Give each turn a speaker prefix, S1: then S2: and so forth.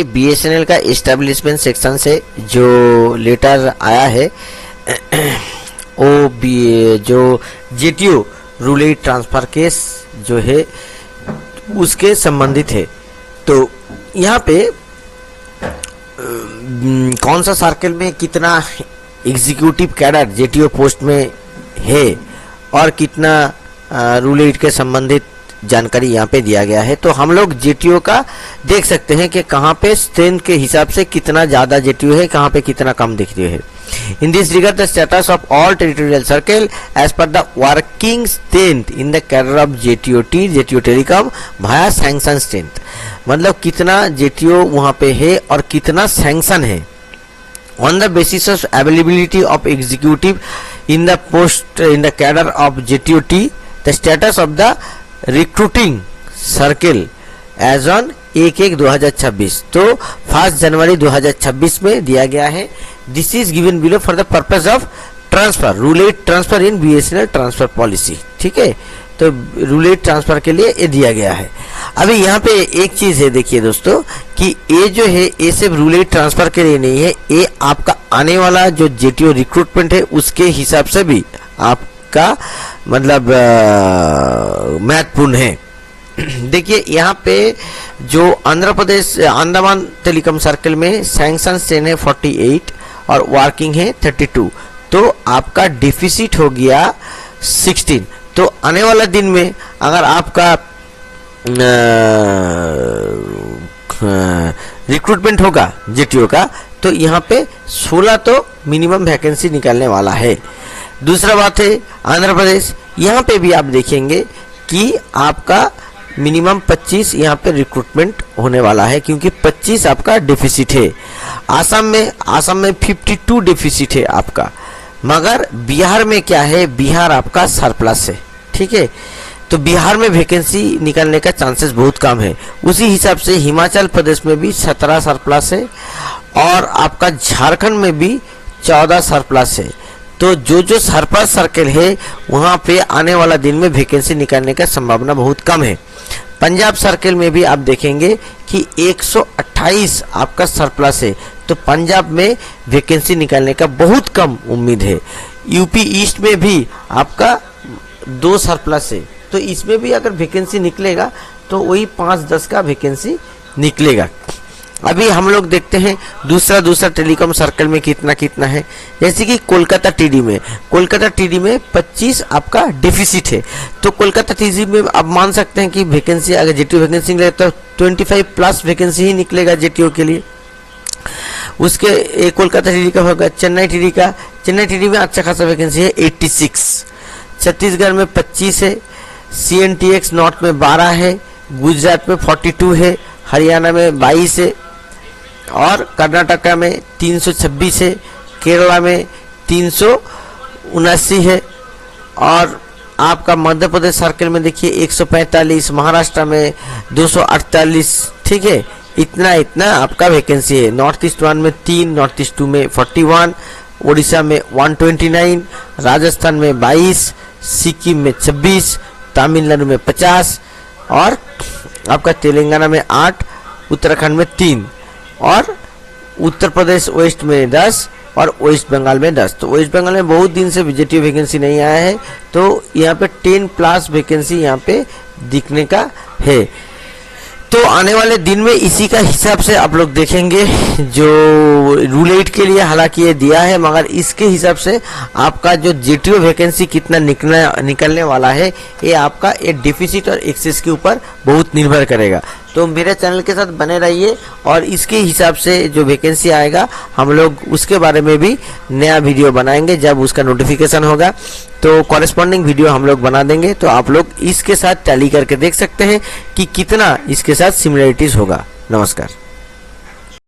S1: BSNL का establishment section से जो लेटर आया है वो जो जेटीओ रूल ट्रांसफर केस जो है उसके संबंधित है। तो यहाँ पे कौन सा सर्कल में कितना एग्जीक्यूटिव कैडर जेटीओ पोस्ट में है और कितना रूल 8 के संबंधित जानकारी यहाँ पे दिया गया है। तो हम लोग जेटीओ का देख सकते हैं कि कहाँ पे स्ट्रेंथ के हिसाब से कितना ज़्यादा जेटीओ है, कहाँ पे कितना कम जेटीओ है। In this regard the status of all territorial circle as per the working strength in the cadre of JTO telecom भाया सैंक्शन स्ट्रेंथ, मतलब कितना जेटीओ वहाँ पे है और कितना सैंक्शन है। On the basis of availability of executive in the post in the cadre of JTO the status of the recruiting circle as on 1/1/2026, तो 1 जनवरी 2026 में दिया गया है। This is given below for the purpose of transfer rule 8 transfer in BSNL transfer policy. ठीक है, तो rule 8 transfer के लिए ये दिया गया है। अभी यहाँ पे एक चीज है, देखिए दोस्तों कि ये जो है ये सिर्फ रूल 8 ट्रांसफर के लिए नहीं है, ये आपका आने वाला जो जेटीओ रिक्रूटमेंट है उसके हिसाब से भी आपका मतलब महत्वपूर्ण है। देखिए यहाँ पे जो आंध्र प्रदेश अंडमान टेलीकॉम सर्कल में सैंक्शन स्ट्रेन है 48 और वर्किंग है 32, तो आपका डिफिसिट हो गया 16। तो आने वाला दिन में अगर आपका रिक्रूटमेंट होगा जेटीओ का तो यहाँ पे 16 तो मिनिमम वैकेंसी निकलने वाला है। दूसरा बात है आंध्र प्रदेश, यहाँ पे भी आप देखेंगे कि आपका मिनिमम 25 यहाँ पे रिक्रूटमेंट होने वाला है क्योंकि 25 आपका डिफिसिट है। आसाम में 52 डिफिसिट है आपका, मगर बिहार में क्या है, बिहार आपका सरप्लस है। ठीक है, तो बिहार में वैकेंसी निकलने का चांसेस बहुत कम है। उसी हिसाब से हिमाचल प्रदेश में भी 17 सरप्लस है और आपका झारखंड में भी 14 सरप्लस है। तो जो सरप्लस सर्कल है वहाँ पे आने वाला दिन में वैकेंसी निकलने का संभावना बहुत कम है। पंजाब सर्कल में भी आप देखेंगे कि 128 आपका सरप्लस है, तो पंजाब में वैकेंसी निकलने का बहुत कम उम्मीद है। यूपी ईस्ट में भी आपका 2 सरप्लस है, तो इसमें भी अगर वैकेंसी निकलेगा तो वही 5-10 का वैकेंसी निकलेगा। अभी हम लोग देखते हैं दूसरा टेलीकॉम सर्कल में कितना है। जैसे कि कोलकाता टीडी में 25 आपका डिफिसिट है, तो कोलकाता टीडी में आप मान सकते हैं कि वैकेंसी अगर जेटीओ वैकेंसी निकलेगा तो 25 प्लस वैकेंसी ही निकलेगा जेटीओ के लिए। उसके कोलकाता टीडी का होगा चेन्नई टीडी में अच्छा खासा वैकेंसी है 86। छत्तीसगढ़ में 25 है, CNTX नॉर्थ में 12 है, गुजरात में 42 है, हरियाणा में 22 है और कर्नाटका में 326 है, केरला में 379 है और आपका मध्य प्रदेश सर्कल में देखिए 145, महाराष्ट्र में 248। ठीक है, इतना आपका वैकेंसी है। नॉर्थ ईस्ट 1 में 3, नॉर्थ ईस्ट 2 में 41, उड़ीसा में 129, राजस्थान में 22, सिक्किम में 26, तमिलनाडु में 50 और आपका तेलंगाना में 8, उत्तराखंड में 3 और उत्तर प्रदेश वेस्ट में 10 और वेस्ट बंगाल में 10। तो वेस्ट बंगाल में बहुत दिन से जेटीओ वैकेंसी नहीं आया है, तो यहाँ पे 10 प्लस वैकेंसी यहाँ पे दिखने का है। तो आने वाले दिन में इसी का हिसाब से आप लोग देखेंगे। जो रूल 8 के लिए हालांकि ये दिया है, मगर इसके हिसाब से आपका जो जेटीओ वैकेंसी कितना निकलने वाला है ये आपका ये डिफिसिट और एक्सेस के ऊपर बहुत निर्भर करेगा। तो मेरे चैनल के साथ बने रहिए और इसके हिसाब से जो वैकेंसी आएगा हम लोग उसके बारे में भी नया वीडियो बनाएंगे। जब उसका नोटिफिकेशन होगा तो कॉरेस्पॉन्डिंग वीडियो हम लोग बना देंगे, तो आप लोग इसके साथ टैली करके देख सकते हैं कि कितना इसके साथ सिमिलरिटीज होगा। नमस्कार।